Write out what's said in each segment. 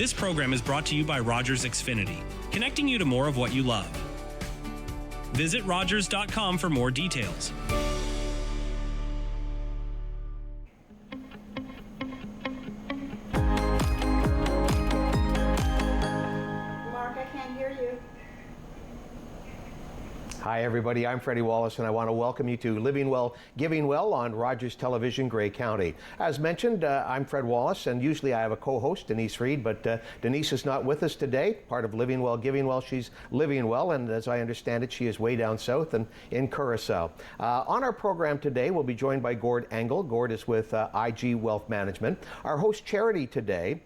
This program is brought to you by Rogers Xfinity, connecting you to more of what you love. Visit Rogers.com for more details. Mark, I can't hear you. Hi everybody, I'm Freddie Wallace and I want to welcome you to Living Well, Giving Well on Rogers Television, Grey County. As mentioned, I'm Fred Wallace and usually I have a co-host, Denise Reed, but Denise is not with us today, part of Living Well, Giving Well. She's living well, and as I understand it, she is way down south and in Curacao. On our program today, we'll be joined by Gord Engel. Gord is with IG Wealth Management. Our host charity today,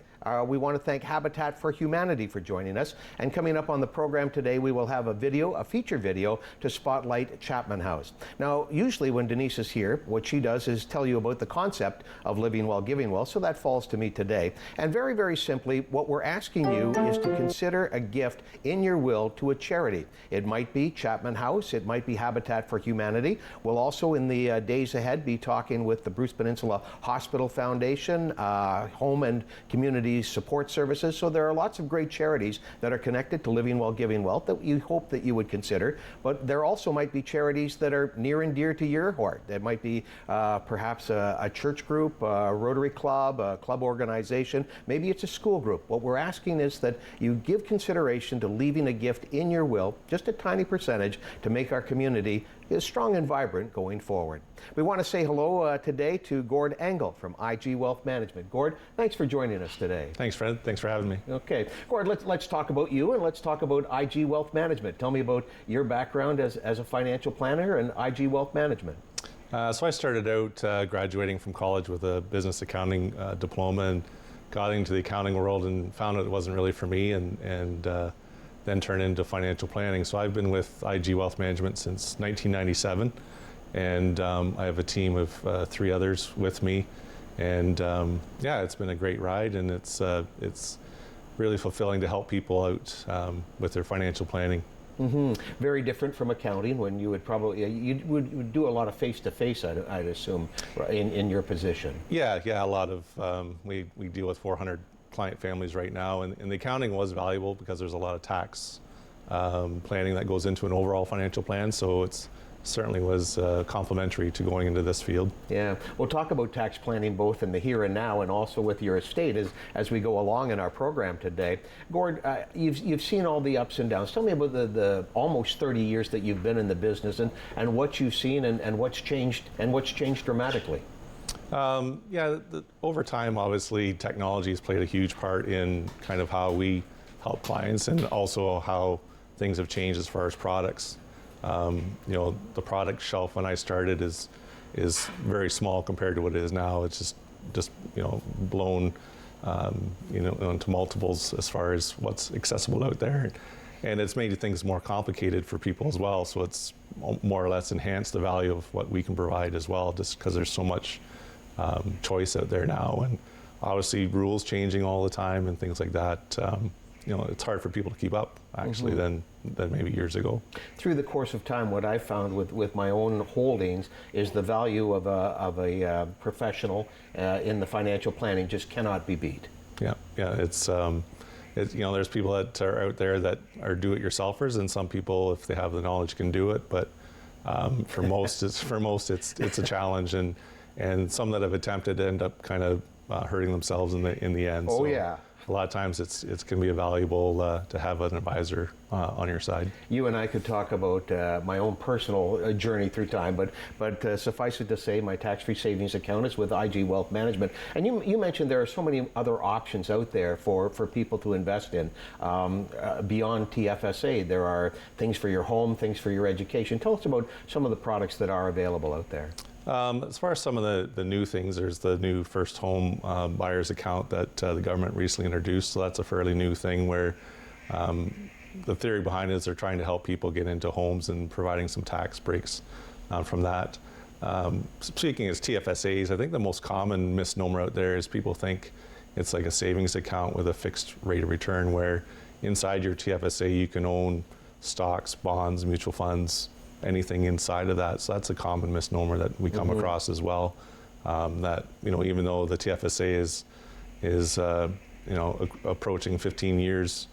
we want to thank Habitat for Humanity for joining us. And coming up on the program today, we will have a feature video to spotlight Chapman House. Now, usually when Denise is here, what she does is tell you about the concept of living well, giving well. So that falls to me today. And very, very simply, what we're asking you is to consider a gift in your will to a charity. It might be Chapman House. It might be Habitat for Humanity. We'll also, in the days ahead, be talking with the Bruce Peninsula Hospital Foundation, Home and Community Support Services. So there are lots of great charities that are connected to Living Well, Giving Well that you hope that you would consider. But there also might be charities that are near and dear to your heart. That might be perhaps a church group, a Rotary Club, a club organization. Maybe it's a school group. What we're asking is that you give consideration to leaving a gift in your will, just a tiny percentage, to make our community strong and vibrant going forward. We want to say hello today to Gord Engel from IG Wealth Management. Gord, thanks for joining us today. Thanks, Fred. Thanks for having me. Okay. Gord, let's talk about you and let's talk about IG Wealth Management. Tell me about your background as a financial planner and IG Wealth Management. So I started out graduating from college with a business accounting diploma and got into the accounting world and found it wasn't really for me, and then turned into financial planning. So I've been with IG Wealth Management since 1997, and I have a team of 3 others with me. And yeah, it's been a great ride, and it's really fulfilling to help people out with their financial planning. Mm-hmm. Very different from accounting, when you would probably you would do a lot of face-to-face, I'd assume, in your position. Yeah, a lot of we deal with 400 client families right now, and the accounting was valuable because there's a lot of tax planning that goes into an overall financial plan, so it's certainly was complementary to going into this field. Yeah, we'll talk about tax planning both in the here and now and also with your estate as we go along in our program today. Gord, you've seen all the ups and downs. Tell me about the almost 30 years that you've been in the business and what you've seen and what's changed dramatically. Over time, obviously, technology has played a huge part in kind of how we help clients, and also how things have changed as far as products. The product shelf when I started is very small compared to what it is now. It's just blown into multiples as far as what's accessible out there, and it's made things more complicated for people as well. So it's more or less enhanced the value of what we can provide as well, just because there's so much choice out there now, and obviously rules changing all the time and things like that. It's hard for people to keep up actually than maybe years ago. Through the course of time, what I've found with my own holdings is the value of a professional in the financial planning just cannot be beat. Yeah, it's there's people that are out there that are do-it-yourselfers, and some people, if they have the knowledge, can do it. But for most, it's a challenge, and some that have attempted end up kind of hurting themselves in the end. Oh, so yeah. A lot of times it's can be valuable to have an advisor on your side. You and I could talk about my own personal journey through time, but suffice it to say, my tax-free savings account is with IG Wealth Management. And you mentioned there are so many other options out there for people to invest in. Beyond TFSA, there are things for your home, things for your education. Tell us about some of the products that are available out there. As far as some of the new things, there's the new first home buyer's account that the government recently introduced. So that's a fairly new thing where the theory behind it is they're trying to help people get into homes and providing some tax breaks from that. Speaking as TFSAs, I think the most common misnomer out there is people think it's like a savings account with a fixed rate of return, where inside your TFSA you can own stocks, bonds, mutual funds, anything inside of that. So that's a common misnomer that we come across as well. That even though the TFSA is approaching 15 years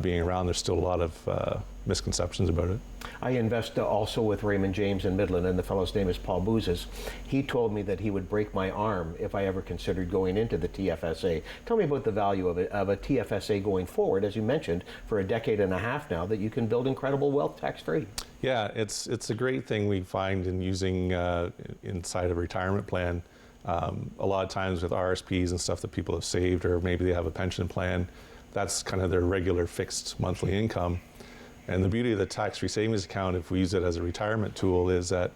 being around, there's still a lot of misconceptions about it. I invest also with Raymond James in Midland, and the fellow's name is Paul Bouzes. He told me that he would break my arm if I ever considered going into the TFSA. Tell me about the value of a TFSA going forward, as you mentioned, for a decade and a half now, that you can build incredible wealth tax-free. Yeah, it's a great thing we find in using inside a retirement plan. A lot of times with RSPs and stuff that people have saved, or maybe they have a pension plan, that's kind of their regular fixed monthly income. And the beauty of the tax-free savings account, if we use it as a retirement tool, is that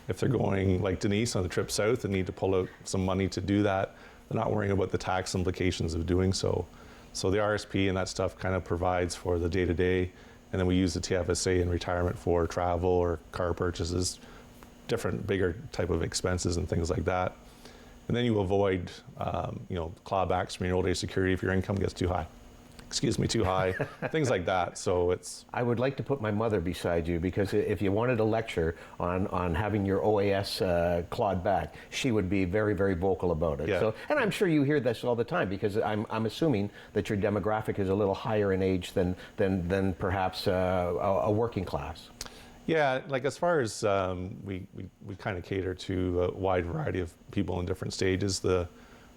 if they're going, like Denise, on a trip south and need to pull out some money to do that, they're not worrying about the tax implications of doing so. So the RSP and that stuff kind of provides for the day-to-day, and then we use the TFSA in retirement for travel or car purchases, different bigger type of expenses and things like that. And then you avoid, clawbacks from your old age security if your income gets too high. Too high, things like that. So it's. I would like to put my mother beside you, because if you wanted a lecture on having your OAS clawed back, she would be very, very vocal about it. Yeah. So, and I'm sure you hear this all the time, because I'm assuming that your demographic is a little higher in age than perhaps a working class. Yeah, like as far as we kind of cater to a wide variety of people in different stages. The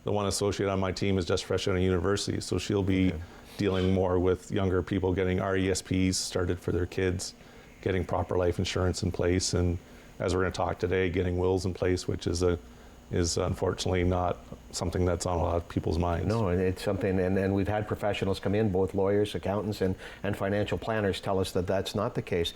one associate on my team is just fresh out of university, so she'll be dealing more with younger people getting RESPs started for their kids, getting proper life insurance in place, and as we're going to talk today, getting wills in place, which is unfortunately not something that's on a lot of people's minds. No, and it's something, and we've had professionals come in, both lawyers, accountants, and financial planners, tell us that that's not the case.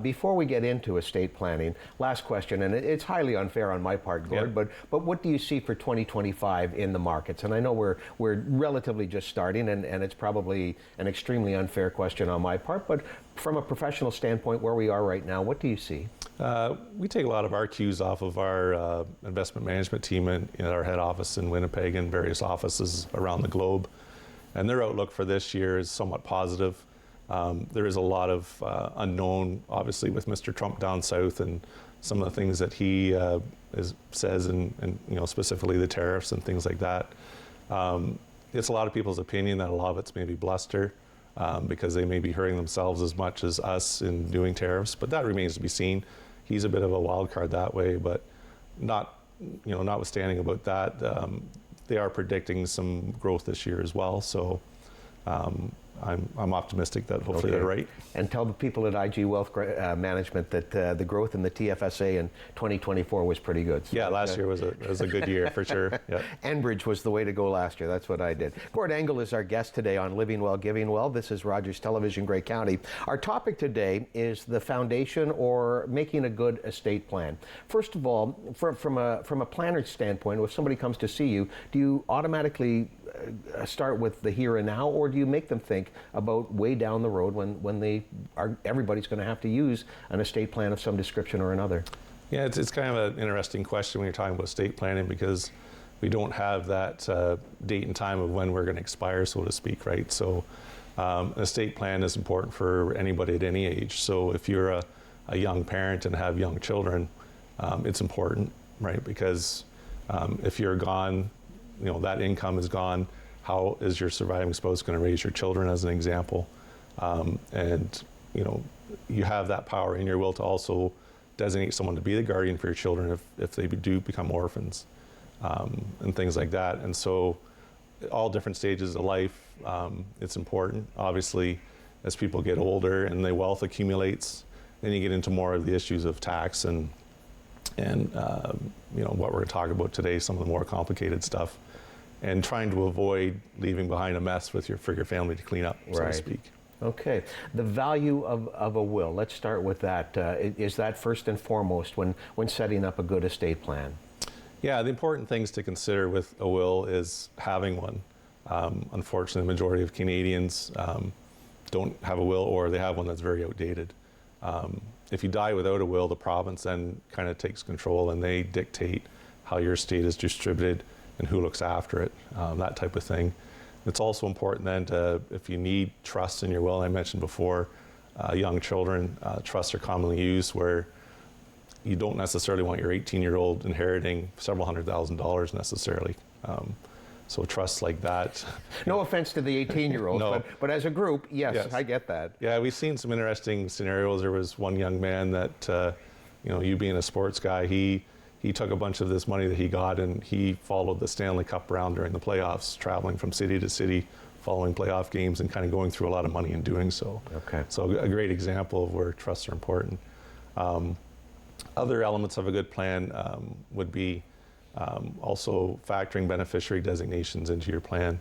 Before we get into estate planning, last question, and it's highly unfair on my part, Gord, yeah. but what do you see for 2025 in the markets? And I know we're relatively just starting, and it's probably an extremely unfair question on my part, but from a professional standpoint, where we are right now, what do you see? We take a lot of our cues off of our investment management team in our head office in Winnipeg and various offices around the globe. And their outlook for this year is somewhat positive. There is a lot of unknown, obviously, with Mr. Trump down south and some of the things that he says, and specifically the tariffs and things like that. It's a lot of people's opinion that a lot of it's maybe bluster. Because they may be hurting themselves as much as us in doing tariffs, but that remains to be seen. He's a bit of a wild card that way, but notwithstanding about that, they are predicting some growth this year as well. So I'm optimistic that hopefully they're right. And tell the people at IG Wealth Management that the growth in the TFSA in 2024 was pretty good. So yeah, last year was a good year for sure. Yeah. Enbridge was the way to go last year. That's what I did. Gord Engel is our guest today on Living Well, Giving Well. This is Rogers Television, Grey County. Our topic today is the foundation or making a good estate plan. First of all, from a planner's standpoint, if somebody comes to see you, do you automatically start with the here and now, or do you make them think about way down the road when everybody's going to have to use an estate plan of some description or another? Yeah, it's kind of an interesting question when you're talking about estate planning, because we don't have that date and time of when we're going to expire, so to speak, right? So an estate plan is important for anybody at any age. So if you're a young parent and have young children, it's important, right? Because if you're gone, that income is gone. How is your surviving spouse going to raise your children, as an example? And you have that power in your will to also designate someone to be the guardian for your children if they do become orphans, and things like that. And so all different stages of life, it's important. Obviously, as people get older and their wealth accumulates, then you get into more of the issues of tax and what we're going to talk about today, some of the more complicated stuff, and trying to avoid leaving behind a mess for your family to clean up, so to speak. Okay. The value of a will, let's start with that. Is that first and foremost when setting up a good estate plan? Yeah, the important things to consider with a will is having one. Unfortunately, the majority of Canadians don't have a will, or they have one that's very outdated. If you die without a will, the province then kind of takes control, and they dictate how your estate is distributed and who looks after it, that type of thing. It's also important then if you need trusts in your will, I mentioned before, young children, trusts are commonly used where you don't necessarily want your 18-year-old inheriting several $100,000 necessarily. So trusts like that. No offense to the 18-year-olds, No. but as a group, yes, I get that. Yeah, we've seen some interesting scenarios. There was one young man that, you being a sports guy, he took a bunch of this money that he got and he followed the Stanley Cup round during the playoffs, traveling from city to city, following playoff games and kind of going through a lot of money in doing so. Okay. So a great example of where trusts are important. Other elements of a good plan would be also factoring beneficiary designations into your plan,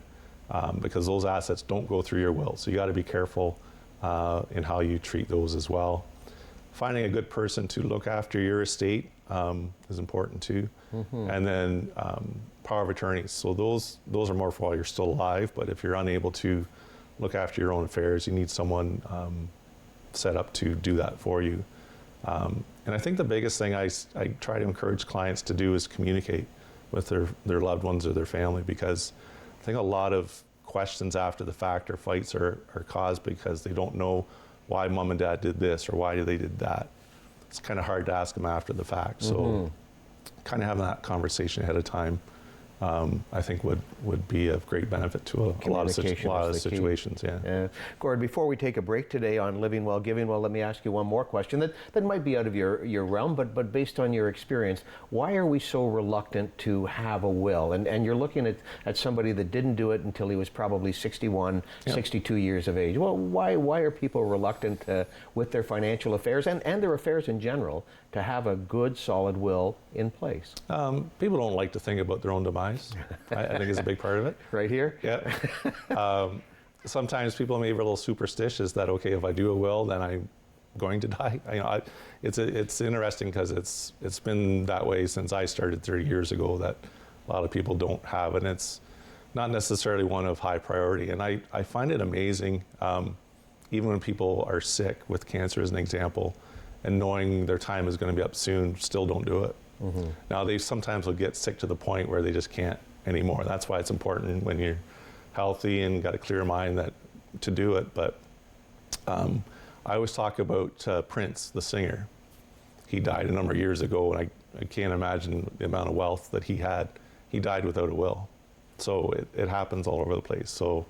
because those assets don't go through your will. So you got to be careful in how you treat those as well. Finding a good person to look after your estate is important too. And then power of attorneys. So those are more for while you're still alive, but if you're unable to look after your own affairs, you need someone set up to do that for you. And I think the biggest thing I try to encourage clients to do is communicate with their loved ones or their family, because I think a lot of questions after the fact or fights are caused because they don't know why mom and dad did this or why they did that. It's kind of hard to ask them after the fact. So kind of having that conversation ahead of time, I think would be of great benefit to a lot of situations. Yeah. Gord, before we take a break today on Living Well, Giving Well, let me ask you one more question that might be out of your realm, but based on your experience, why are we so reluctant to have a will? And you're looking at somebody that didn't do it until he was probably 61, 62 years of age. Well, why are people reluctant with their financial affairs and their affairs in general to have a good, solid will in place? People don't like to think about their own demise. I think it's a big part of it. Right here? Yeah. Sometimes people may be a little superstitious that, okay, if I do a will, then I'm going to die. It's interesting because it's been that way since I started 30 years ago, that a lot of people don't have, and it's not necessarily one of high priority. And I find it amazing, even when people are sick with cancer as an example, and knowing their time is going to be up soon, still don't do it. Now, they sometimes will get sick to the point where they just can't anymore. That's why it's important when you're healthy and got a clear mind to do it. But I always talk about Prince, the singer. He died a number of years ago, and I can't imagine the amount of wealth that he had. He died without a will. So it happens all over the place. So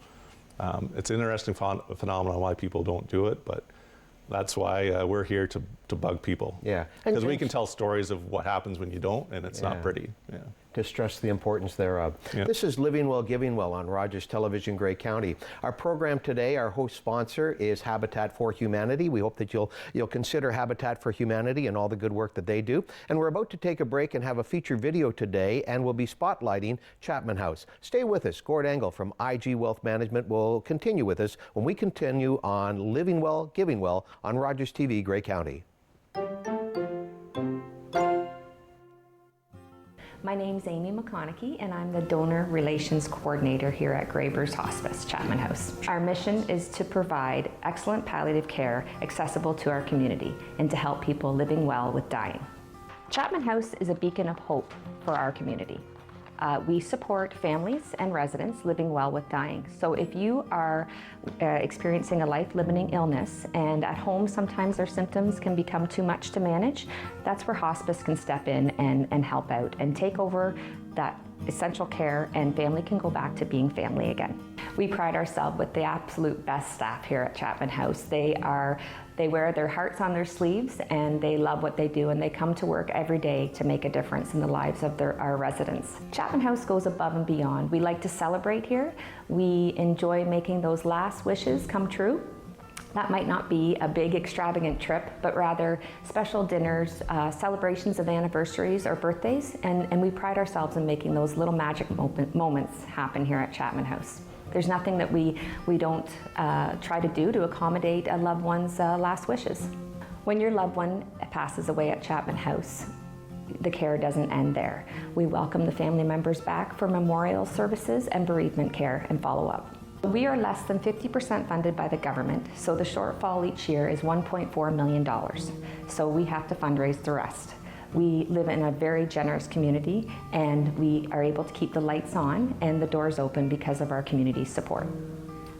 it's an interesting phenomenon why people don't do it, but that's why we're here to bug people. Yeah. Because we can tell stories of what happens when you don't, and it's not pretty. Yeah. To stress the importance thereof. Yeah. This is Living Well, Giving Well on Rogers Television, Grey County. Our program today, our host sponsor is Habitat for Humanity. We hope that you'll consider Habitat for Humanity and all the good work that they do. And we're about to take a break and have a feature video today, and we'll be spotlighting Chapman House. Stay with us. Gord Engel from IG Wealth Management will continue with us when we continue on Living Well, Giving Well on Rogers TV, Grey County. My name's Amy McConaughey, and I'm the Donor Relations Coordinator here at Graber's Hospice, Chapman House. Our mission is to provide excellent palliative care accessible to our community and to help people living well with dying. Chapman House is a beacon of hope for our community. We support families and residents living well with dying. So if you are experiencing a life-limiting illness and at home sometimes their symptoms can become too much to manage, that's where hospice can step in and help out and take over that essential care, and family can go back to being family again. We pride ourselves with the absolute best staff here at Chapman House. They wear their hearts on their sleeves, and they love what they do, and they come to work every day to make a difference in the lives of our residents. Chapman House goes above and beyond. We like to celebrate here. We enjoy making those last wishes come true. That might not be a big extravagant trip, but rather special dinners, celebrations of anniversaries or birthdays, and we pride ourselves in making those little magic moments happen here at Chapman House. There's nothing that we don't try to do to accommodate a loved one's last wishes. When your loved one passes away at Chapman House, the care doesn't end there. We welcome the family members back for memorial services and bereavement care and follow-up. We are less than 50% funded by the government, so the shortfall each year is $1.4 million. So we have to fundraise the rest. We live in a very generous community, and we are able to keep the lights on and the doors open because of our community support.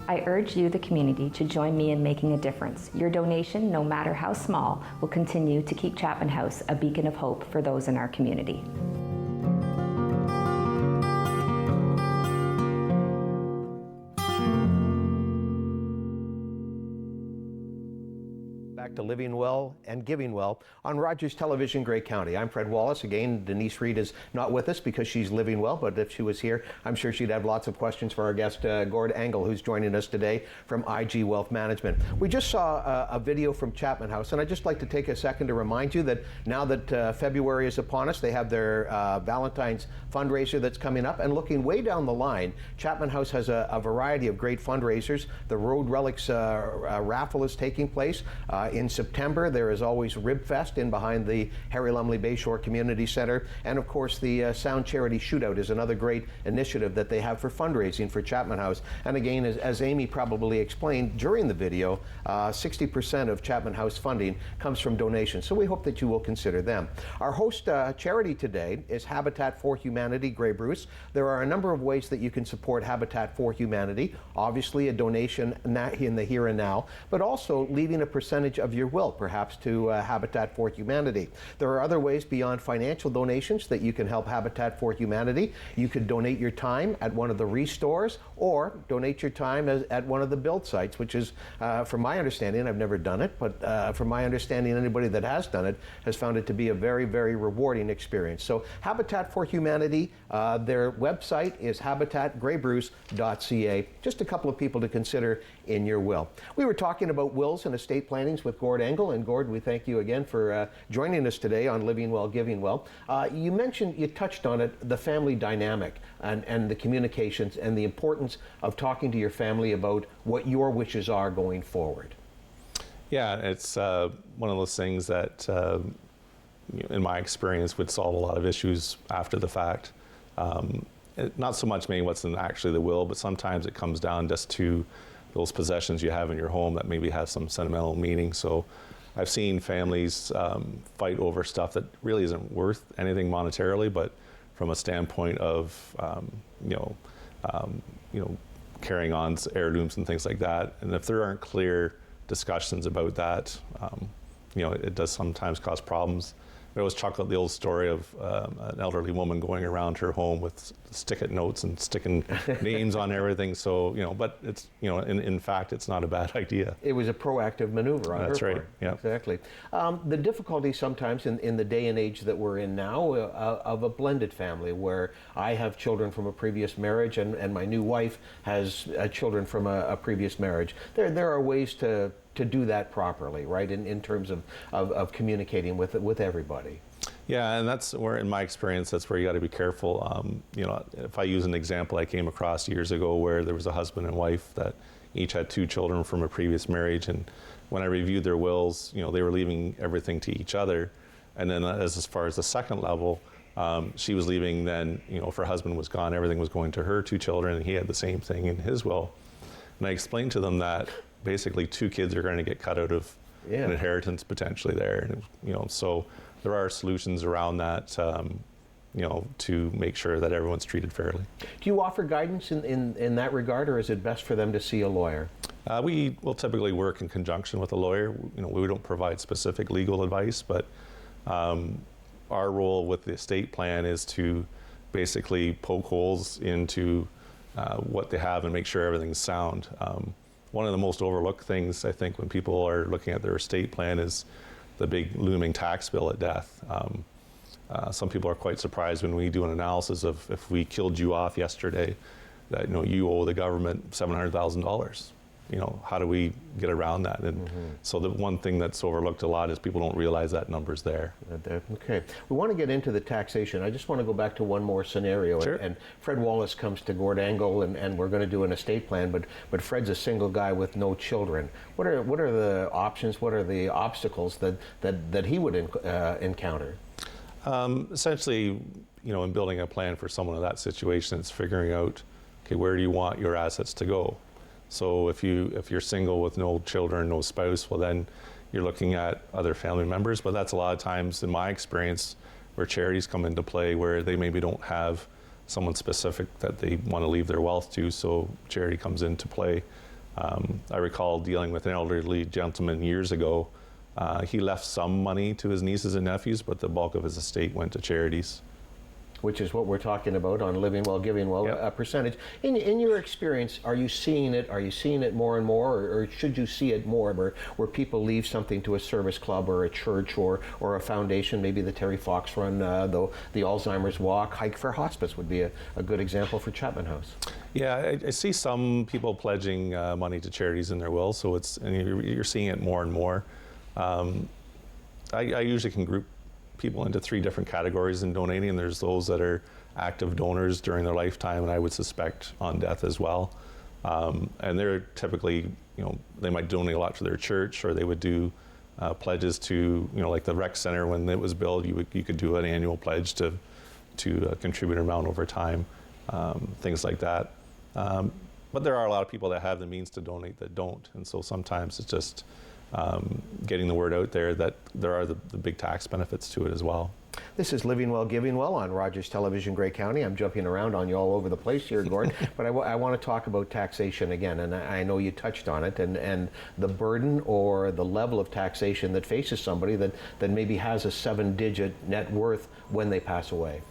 I urge you, the community, to join me in making a difference. Your donation, no matter how small, will continue to keep Chapman House a beacon of hope for those in our community. Back to Living Well and Giving Well on Rogers Television, Grey County. I'm Fred Wallace. Again, Denise Reed is not with us because she's living well, but if she was here, I'm sure she'd have lots of questions for our guest, Gord Engel, who's joining us today from IG Wealth Management. We just saw a video from Chapman House, and I'd just like to take a second to remind you that now that February is upon us, they have their Valentine's fundraiser that's coming up, and looking way down the line, Chapman House has a variety of great fundraisers. The Road Relics raffle is taking place. In September, there is always Rib Fest in behind the Harry Lumley Bayshore Community Center. And of course, the Sound Charity Shootout is another great initiative that they have for fundraising for Chapman House. And again, as Amy probably explained during the video, 60% of Chapman House funding comes from donations. So we hope that you will consider them. Our host charity today is Habitat for Humanity, Grey Bruce. There are a number of ways that you can support Habitat for Humanity. Obviously, a donation in the here and now, but also leaving a percentage of your will, perhaps, to Habitat for Humanity. There are other ways beyond financial donations that you can help Habitat for Humanity. You could donate your time at one of the restores, or donate your time at one of the build sites, which is, from my understanding, I've never done it, but from my understanding, anybody that has done it has found it to be a very, very rewarding experience. So Habitat for Humanity, their website is habitatgraybruce.ca. Just a couple of people to consider in your will. We were talking about wills and estate plannings with Gord Engel, and Gord, we thank you again for joining us today on Living Well, Giving Well. You touched on it, the family dynamic and the communications and the importance of talking to your family about what your wishes are going forward. Yeah, it's one of those things that, in my experience, would solve a lot of issues after the fact. Not so much maybe what's in actually the will, but sometimes it comes down just to those possessions you have in your home that maybe have some sentimental meaning. So I've seen families fight over stuff that really isn't worth anything monetarily, but from a standpoint of carrying on heirlooms and things like that. And if there aren't clear discussions about that, it does sometimes cause problems. I always chuckle at the old story of an elderly woman going around her home with stick-it notes and sticking names on everything. So, but it's, in fact, it's not a bad idea. It was a proactive maneuver on her part. That's right, yeah. Exactly. The difficulty sometimes in the day and age that we're in now of a blended family, where I have children from a previous marriage and my new wife has children from a previous marriage. There are ways to do that properly, right, in terms of communicating with everybody. Yeah, and that's where, in my experience, that's where you got to be careful. If I use an example I came across years ago where there was a husband and wife that each had 2 children from a previous marriage, and when I reviewed their wills, they were leaving everything to each other. And then as far as the second level, she was leaving then, if her husband was gone, everything was going to her 2 children, and he had the same thing in his will. And I explained to them that basically 2 kids are going to get cut out of an inheritance potentially there. And, so there are solutions around that, to make sure that everyone's treated fairly. Do you offer guidance in that regard, or is it best for them to see a lawyer? We will typically work in conjunction with a lawyer. We don't provide specific legal advice, but our role with the estate plan is to basically poke holes into what they have and make sure everything's sound. One of the most overlooked things, I think, when people are looking at their estate plan is the big looming tax bill at death. Some people are quite surprised when we do an analysis of if we killed you off yesterday, that you owe the government $700,000. How do we get around that? And so the one thing that's overlooked a lot is people don't realize that number's there. Okay. We want to get into the taxation. I just want to go back to one more scenario. Sure. And Fred Wallace comes to Gord Engel, and we're going to do an estate plan, but Fred's a single guy with no children. What are the options? What are the obstacles that he would encounter? Essentially, in building a plan for someone in that situation, it's figuring out, okay, where do you want your assets to go? So if you're single with no children, no spouse, well then you're looking at other family members. But that's a lot of times, in my experience, where charities come into play, where they maybe don't have someone specific that they want to leave their wealth to, so charity comes into play. I recall dealing with an elderly gentleman years ago. He left some money to his nieces and nephews, but the bulk of his estate went to charities. which is what we're talking about on Living Well, Giving Well, Yep. a percentage. In your experience, are you seeing it? Are you seeing it more and more, or should you see it more where people leave something to a service club or a church or a foundation, maybe the Terry Fox Run, the Alzheimer's Walk, Hike for Hospice would be a good example for Chapman House. Yeah, I see some people pledging money to charities in their will, so and you're seeing it more and more. I usually can group people into 3 different categories in donating. There's those that are active donors during their lifetime, and I would suspect on death as well. And they're typically, they might donate a lot to their church, or they would do pledges to, like the rec center when it was built, you could do an annual pledge to contribute an amount over time, things like that. But there are a lot of people that have the means to donate that don't, and so sometimes it's just getting the word out there that there are the big tax benefits to it as well. This is Living Well, Giving Well on Rogers Television, Grey County. I'm jumping around on you all over the place here, Gord, but I want to talk about taxation again, and I know you touched on it, and the burden or the level of taxation that faces somebody that maybe has a 7-digit net worth when they pass away.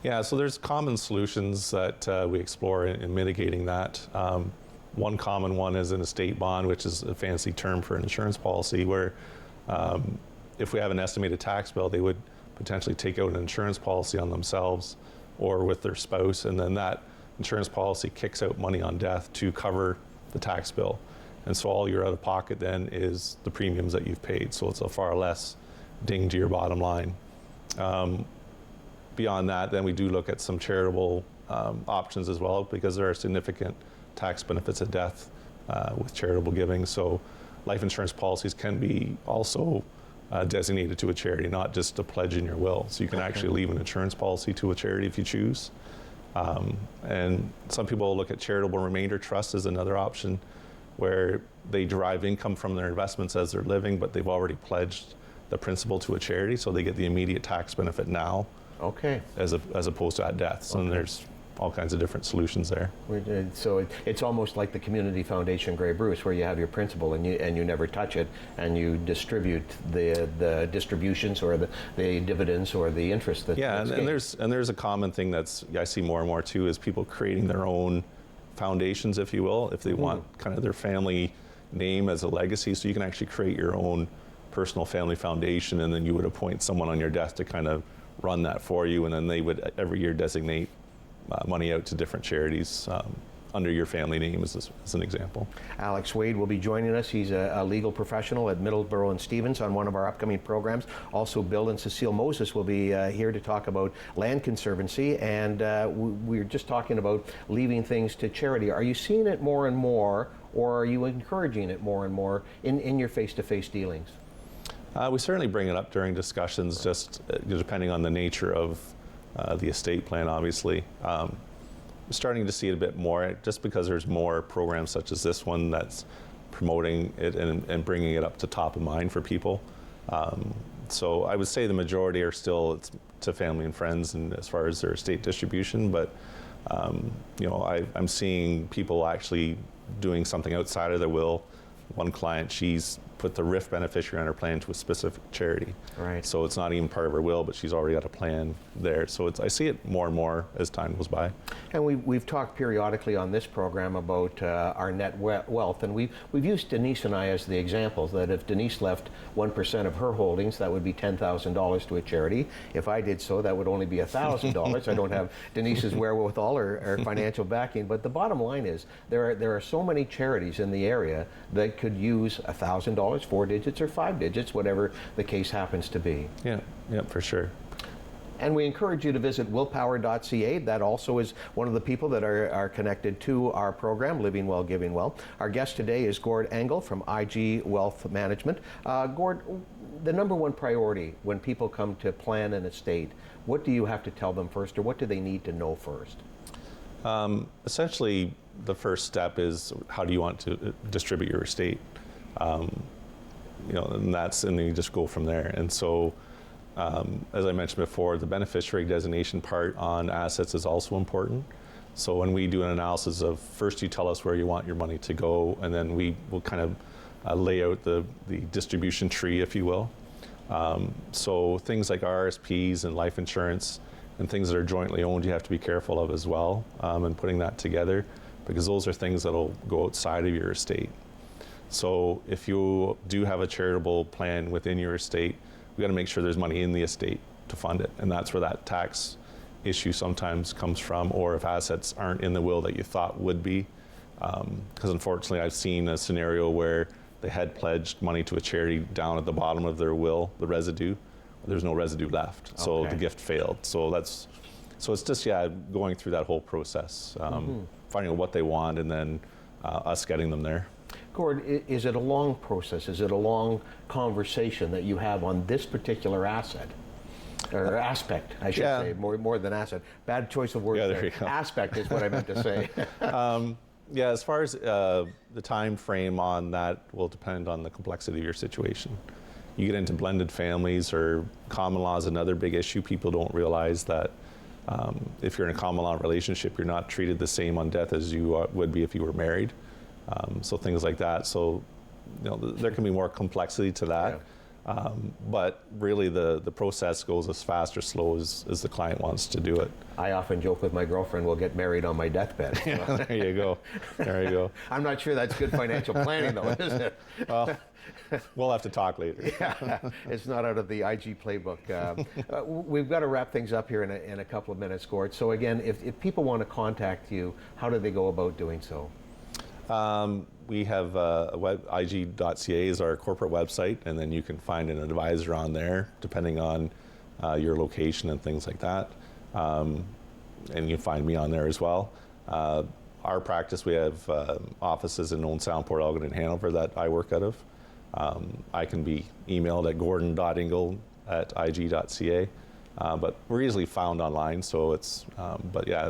Yeah, so there's common solutions that we explore in mitigating that. One common one is an estate bond, which is a fancy term for an insurance policy, where if we have an estimated tax bill, they would potentially take out an insurance policy on themselves or with their spouse, and then that insurance policy kicks out money on death to cover the tax bill. And so all you're out of pocket then is the premiums that you've paid, so it's a far less ding to your bottom line. Beyond that, then we do look at some charitable options as well, because there are significant tax benefits at death with charitable giving. So life insurance policies can be also designated to a charity, not just a pledge in your will. So you can actually leave an insurance policy to a charity if you choose. And some people look at charitable remainder trust as another option, where they derive income from their investments as they're living, but they've already pledged the principal to a charity, so they get the immediate tax benefit now. Okay. As opposed to at death. So there's all kinds of different solutions there. So it's almost like the Community Foundation Grey Bruce, where you have your principal and you never touch it, and you distribute the distributions or the dividends or the interest that. Yeah, and there's a common thing I see more and more too, is people creating their own foundations, if you will, if they want kind of their family name as a legacy. So you can actually create your own personal family foundation, and then you would appoint someone on your death to kind of run that for you, and then they would every year designate money out to different charities under your family name as an example. Alex Wade will be joining us. He's a legal professional at Middlesbrough and Stevens on one of our upcoming programs. Also, Bill and Cecile Moses will be here to talk about land conservancy, and we're just talking about leaving things to charity. Are you seeing it more and more, or are you encouraging it more and more in your face-to-face dealings? We certainly bring it up during discussions, just depending on the nature of the estate plan, obviously. We're starting to see it a bit more, just because there's more programs such as this one that's promoting it and bringing it up to top of mind for people. So I would say the majority are still to family and friends, and as far as their estate distribution, but I'm seeing people actually doing something outside of their will. One client, she's put the RIF beneficiary on her plan to a specific charity. Right. So it's not even part of her will, but she's already got a plan there. So I see it more and more as time goes by. And we've talked periodically on this program about our net wealth, and we've used Denise and I as the examples, that if Denise left 1% of her holdings, that would be $10,000 to a charity. If I did so, that would only be $1,000. I don't have Denise's wherewithal or financial backing, but the bottom line is there are so many charities in the area that could use $1,000, 4 digits or 5 digits, whatever the case happens to be. Yeah, for sure. And we encourage you to visit willpower.ca. That also is one of the people that are connected to our program, Living Well, Giving Well. Our guest today is Gord Engel from IG Wealth Management. Gord, the number one priority when people come to plan an estate, what do you have to tell them first, or what do they need to know first? Essentially, the first step is, how do you want to distribute your estate? And then you just go from there. And so, as I mentioned before, the beneficiary designation part on assets is also important. So when we do an analysis of, first you tell us where you want your money to go, and then we will kind of lay out the distribution tree, if you will. So things like RSPs and life insurance and things that are jointly owned you have to be careful of as well, and putting that together, because those are things that'll go outside of your estate. So if you do have a charitable plan within your estate, we got to make sure there's money in the estate to fund it, and that's where that tax issue sometimes comes from, or if assets aren't in the will that you thought would be. Because unfortunately I've seen a scenario where they had pledged money to a charity down at the bottom of their will, the residue, there's no residue left. So the gift failed. So it's just, going through that whole process, finding out what they want, and then us getting them there. Gord, is it a long process? Is it a long conversation that you have on this particular asset? Or aspect, I should say, more than asset. Bad choice of words there you go. Aspect is what I meant to say. As far as the time frame on that will depend on the complexity of your situation. You get into blended families or common law is another big issue. People don't realize that if you're in a common law relationship, you're not treated the same on death as you would be if you were married. So things like that. So there can be more complexity to that. But really the process goes as fast or slow as the client wants to do it. I often joke with my girlfriend, we'll get married on my deathbed. There you go. There you go. I'm not sure that's good financial planning though, is it? Well, we'll have to talk later. It's not out of the IG playbook. We've got to wrap things up here in a couple of minutes, Gord. So again, if people want to contact you, how do they go about doing so? We have IG.ca is our corporate website, and then you can find an advisor on there depending on your location and things like that. And you can find me on there as well. Our practice, we have offices in Owen Sound, Port Elgin, and Hanover that I work out of. I can be emailed at gordon.engel@ig.ca, but we're easily found online, so it's,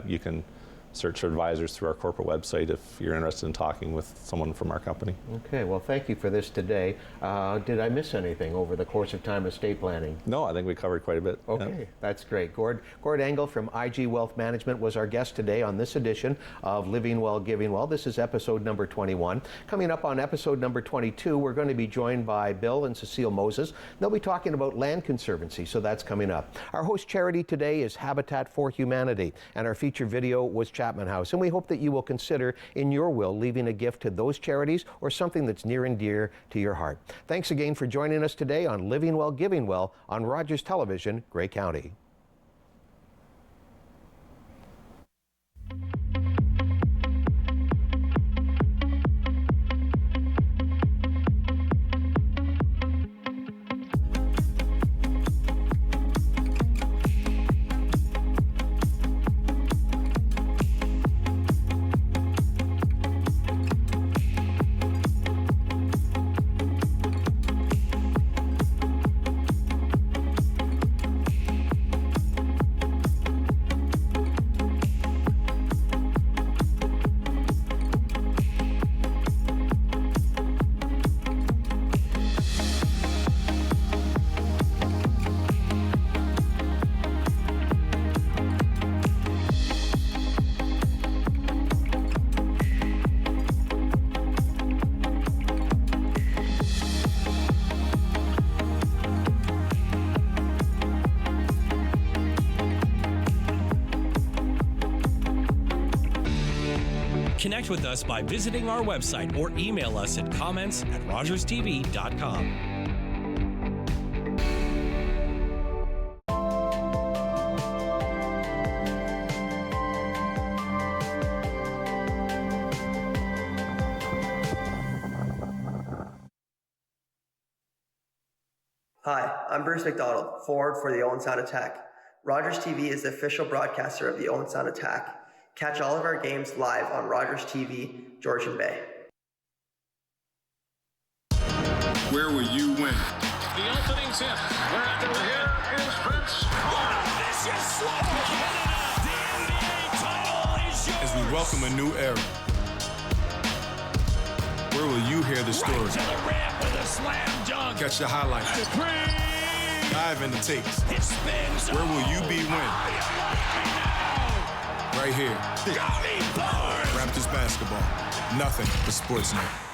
you can search for advisors through our corporate website if you're interested in talking with someone from our company. Okay, well, thank you for this today. Did I miss anything over the course of time estate planning? No, I think we covered quite a bit. Okay, that's great. Gord Engel from IG Wealth Management was our guest today on this edition of Living Well, Giving Well. This is episode number 21. Coming up on episode number 22, we're going to be joined by Bill and Cecile Moses. They'll be talking about land conservancy, so that's coming up. Our host charity today is Habitat for Humanity, and our feature video was Chapman House, and we hope that you will consider in your will leaving a gift to those charities or something that's near and dear to your heart. Thanks again for joining us today on Living Well, Giving Well on Rogers Television, Grey County. Connect with us by visiting our website or email us at comments@rogerstv.com. Hi, I'm Bruce McDonald, forward for the Owen Sound Attack. Rogers TV is the official broadcaster of the Owen Sound Attack. Catch all of our games live on Rogers TV, Georgian Bay. Where will you win? The opening tip. We're here is Vince. Vicious swap. Canada. The NBA title is yours. As we welcome a new era, where will you hear the story? Right to the rim with a slam dunk. Catch the highlights. Dive into tapes. It spins. Where will you be when? Right here. Raptors basketball. Nothing but Sportsnet.